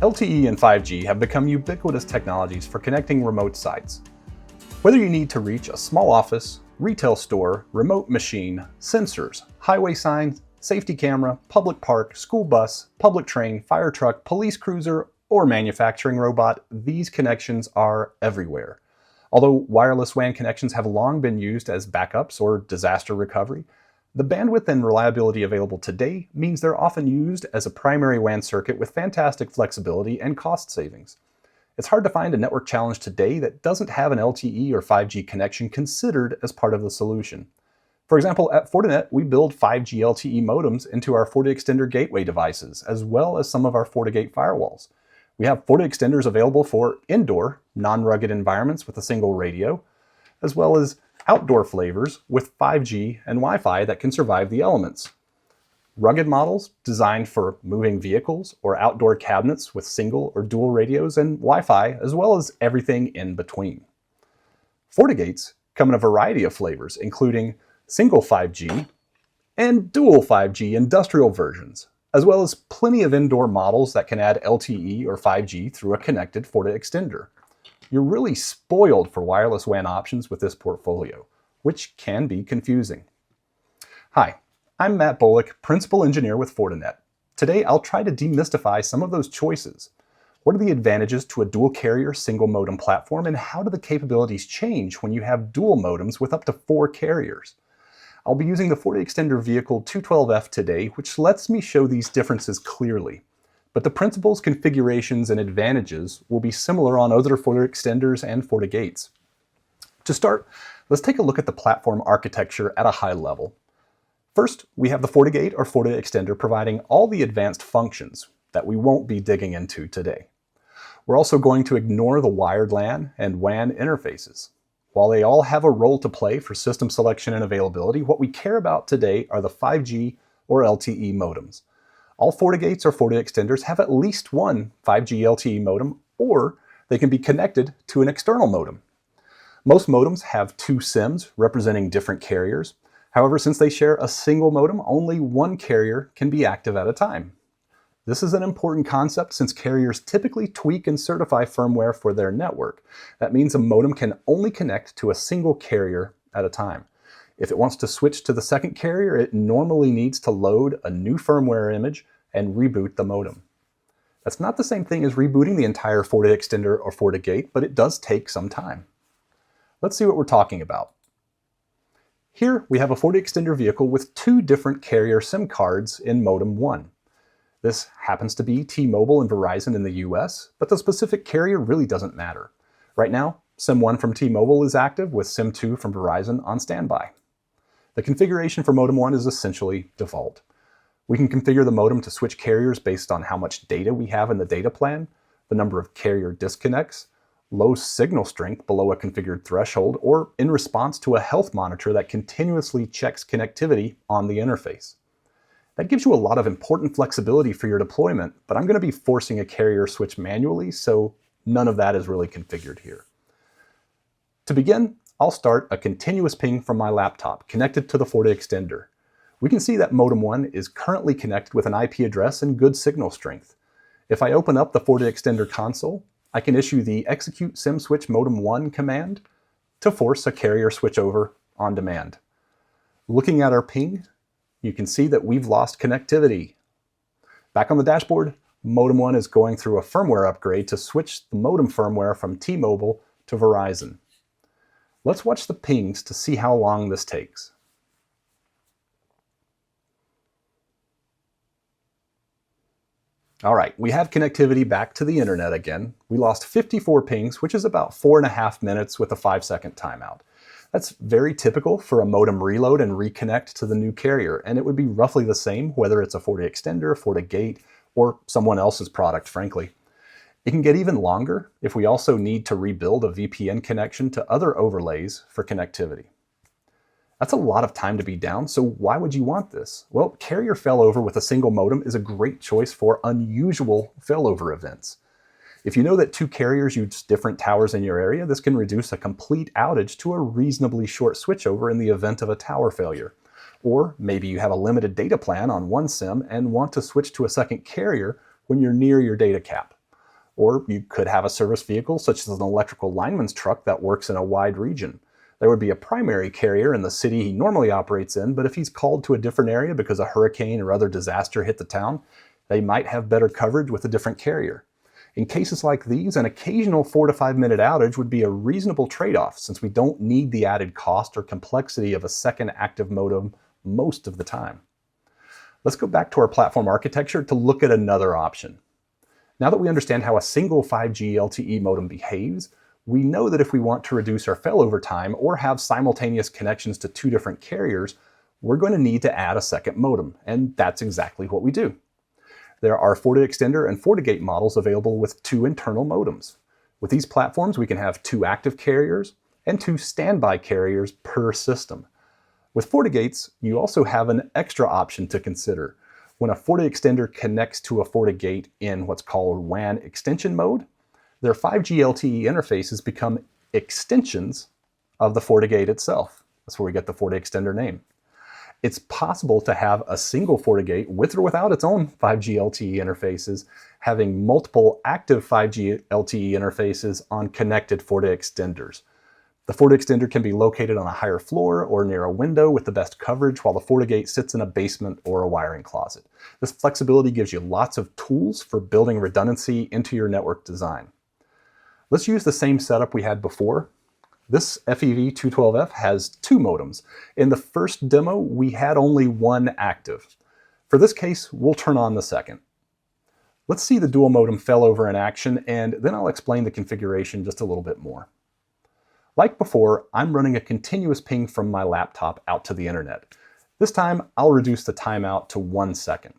LTE and 5G have become ubiquitous technologies for connecting remote sites. Whether you need to reach a small office, retail store, remote machine, sensors, highway signs, safety camera, public park, school bus, public train, fire truck, police cruiser, or manufacturing robot, these connections are everywhere. Although wireless WAN connections have long been used as backups or disaster recovery, the bandwidth and reliability available today means they're often used as a primary WAN circuit with fantastic flexibility and cost savings. It's hard to find a network challenge today that doesn't have an LTE or 5G connection considered as part of the solution. For example, at Fortinet, we build 5G LTE modems into our FortiExtender gateway devices, as well as some of our FortiGate firewalls. We have FortiExtenders available for indoor, non-rugged environments with a single radio, as well as outdoor flavors with 5G and Wi-Fi that can survive the elements. Rugged models designed for moving vehicles or outdoor cabinets with single or dual radios and Wi-Fi, as well as everything in between. FortiGates come in a variety of flavors, including single 5G and dual 5G industrial versions, as well as plenty of indoor models that can add LTE or 5G through a connected FortiExtender. You're really spoiled for wireless WAN options with this portfolio, which can be confusing. Hi, I'm Matt Bullock, Principal Engineer with Fortinet. Today, I'll try to demystify some of those choices. What are the advantages to a dual carrier single modem platform, and how do the capabilities change when you have dual modems with up to 4 carriers? I'll be using the FortiExtender Vehicle 212F today, which lets me show these differences clearly. But the principles, configurations, and advantages will be similar on other FortiExtenders and FortiGates. To start, let's take a look at the platform architecture at a high level. First, we have the FortiGate or FortiExtender providing all the advanced functions that we won't be digging into today. We're also going to ignore the wired LAN and WAN interfaces. While they all have a role to play for system selection and availability, what we care about today are the 5G or LTE modems. All FortiGates or FortiExtenders have at least one 5G LTE modem, or they can be connected to an external modem. Most modems have 2 SIMs representing different carriers. However, since they share a single modem, only one carrier can be active at a time. This is an important concept since carriers typically tweak and certify firmware for their network. That means a modem can only connect to a single carrier at a time. If it wants to switch to the second carrier, it normally needs to load a new firmware image and reboot the modem. That's not the same thing as rebooting the entire FortiExtender or FortiGate, but it does take some time. Let's see what we're talking about. Here we have a FortiExtender vehicle with 2 different carrier SIM cards in modem 1. This happens to be T-Mobile and Verizon in the US, but the specific carrier really doesn't matter. Right now, SIM 1 from T-Mobile is active with SIM 2 from Verizon on standby. The configuration for modem 1 is essentially default. We can configure the modem to switch carriers based on how much data we have in the data plan, the number of carrier disconnects, low signal strength below a configured threshold, or in response to a health monitor that continuously checks connectivity on the interface. That gives you a lot of important flexibility for your deployment, but I'm going to be forcing a carrier switch manually, so none of that is really configured here. To begin, I'll start a continuous ping from my laptop connected to the FortiExtender. We can see that modem 1 is currently connected with an IP address and good signal strength. If I open up the FortiExtender console, I can issue the execute SIM switch modem 1 command to force a carrier switchover on demand. Looking at our ping, you can see that we've lost connectivity. Back on the dashboard, modem 1 is going through a firmware upgrade to switch the modem firmware from T-Mobile to Verizon. Let's watch the pings to see how long this takes. All right, we have connectivity back to the internet again. We lost 54 pings, which is about 4.5 minutes with a 5-second timeout. That's very typical for a modem reload and reconnect to the new carrier, and it would be roughly the same whether it's a FortiExtender, FortiGate, or someone else's product, frankly. It can get even longer if we also need to rebuild a VPN connection to other overlays for connectivity. That's a lot of time to be down, so why would you want this? Well, carrier failover with a single modem is a great choice for unusual failover events. If you know that 2 carriers use different towers in your area, this can reduce a complete outage to a reasonably short switchover in the event of a tower failure. Or maybe you have a limited data plan on one SIM and want to switch to a second carrier when you're near your data cap. Or you could have a service vehicle such as an electrical lineman's truck that works in a wide region. There would be a primary carrier in the city he normally operates in, but if he's called to a different area because a hurricane or other disaster hit the town, they might have better coverage with a different carrier. In cases like these, an occasional 4 to 5 minute outage would be a reasonable trade-off since we don't need the added cost or complexity of a second active modem most of the time. Let's go back to our platform architecture to look at another option. Now that we understand how a single 5G LTE modem behaves, we know that if we want to reduce our failover time or have simultaneous connections to 2 different carriers, we're going to need to add a second modem, and that's exactly what we do. There are FortiExtender and FortiGate models available with 2 internal modems. With these platforms, we can have 2 active carriers and 2 standby carriers per system. With FortiGates, you also have an extra option to consider. When a FortiExtender connects to a FortiGate in what's called WAN extension mode, their 5G LTE interfaces become extensions of the FortiGate itself. That's where we get the FortiExtender name. It's possible to have a single FortiGate with or without its own 5G LTE interfaces, having multiple active 5G LTE interfaces on connected FortiExtenders. The FortiExtender can be located on a higher floor or near a window with the best coverage, while the FortiGate sits in a basement or a wiring closet. This flexibility gives you lots of tools for building redundancy into your network design. Let's use the same setup we had before. This FEV212F has 2 modems. In the first demo, we had only 1 active. For this case, we'll turn on the second. Let's see the dual modem failover in action, and then I'll explain the configuration just a little bit more. Like before, I'm running a continuous ping from my laptop out to the internet. This time, I'll reduce the timeout to 1 second.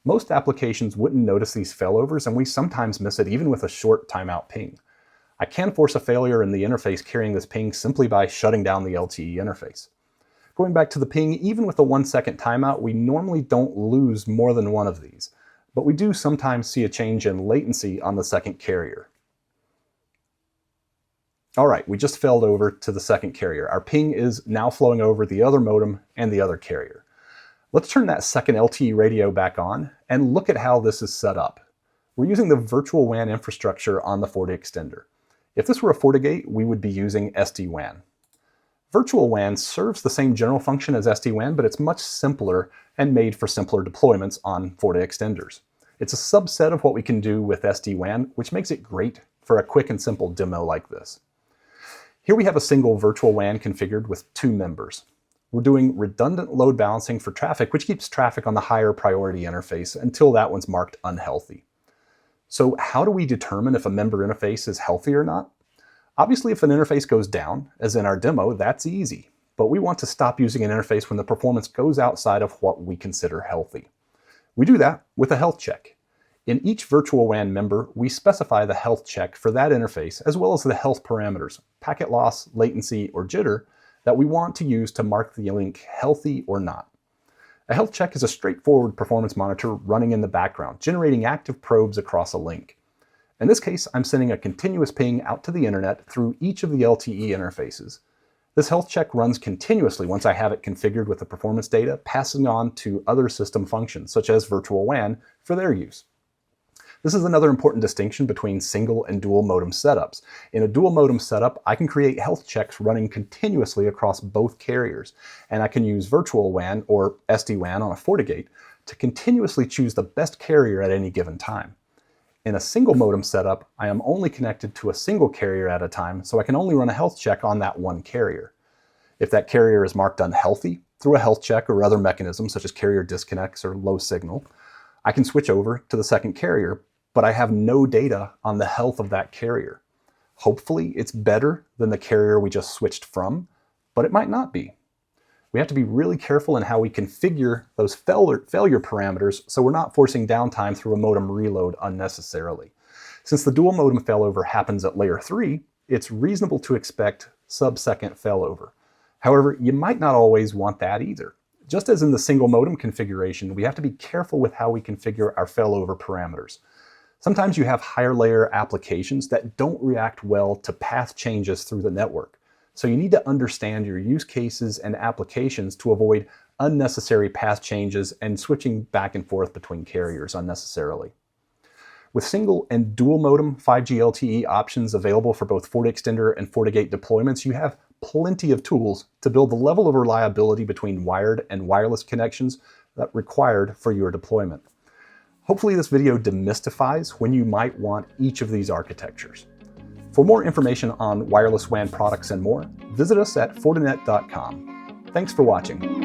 Most applications wouldn't notice these failovers, and we sometimes miss it even with a short timeout ping. I can force a failure in the interface carrying this ping simply by shutting down the LTE interface. Going back to the ping, even with a 1 second timeout, we normally don't lose more than one of these, but we do sometimes see a change in latency on the second carrier. All right, we just failed over to the second carrier. Our ping is now flowing over the other modem and the other carrier. Let's turn that second LTE radio back on and look at how this is set up. We're using the virtual WAN infrastructure on the FortiExtender. If this were a FortiGate, we would be using SD-WAN. Virtual WAN serves the same general function as SD-WAN, but it's much simpler and made for simpler deployments on FortiExtenders. It's a subset of what we can do with SD-WAN, which makes it great for a quick and simple demo like this. Here we have a single virtual WAN configured with 2 members. We're doing redundant load balancing for traffic, which keeps traffic on the higher priority interface until that one's marked unhealthy. So how do we determine if a member interface is healthy or not? Obviously, if an interface goes down, as in our demo, that's easy. But we want to stop using an interface when the performance goes outside of what we consider healthy. We do that with a health check. In each virtual WAN member, we specify the health check for that interface, as well as the health parameters, packet loss, latency, or jitter, that we want to use to mark the link healthy or not. A health check is a straightforward performance monitor running in the background, generating active probes across a link. In this case, I'm sending a continuous ping out to the internet through each of the LTE interfaces. This health check runs continuously once I have it configured with the performance data, passing on to other system functions, such as virtual WAN, for their use. This is another important distinction between single and dual modem setups. In a dual modem setup, I can create health checks running continuously across both carriers, and I can use virtual WAN or SD-WAN on a FortiGate to continuously choose the best carrier at any given time. In a single modem setup, I am only connected to a single carrier at a time, so I can only run a health check on that one carrier. If that carrier is marked unhealthy through a health check or other mechanisms such as carrier disconnects or low signal, I can switch over to the second carrier, but I have no data on the health of that carrier. Hopefully it's better than the carrier we just switched from, but it might not be. We have to be really careful in how we configure those failure parameters so we're not forcing downtime through a modem reload unnecessarily. Since the dual modem failover happens at layer 3, it's reasonable to expect sub-second failover. However, you might not always want that either. Just as in the single modem configuration, we have to be careful with how we configure our failover parameters. Sometimes you have higher layer applications that don't react well to path changes through the network. So you need to understand your use cases and applications to avoid unnecessary path changes and switching back and forth between carriers unnecessarily. With single and dual modem 5G LTE options available for both FortiExtender and FortiGate deployments, you have plenty of tools to build the level of reliability between wired and wireless connections that required for your deployment. Hopefully this video demystifies when you might want each of these architectures. For more information on wireless WAN products and more, visit us at Fortinet.com. Thanks for watching.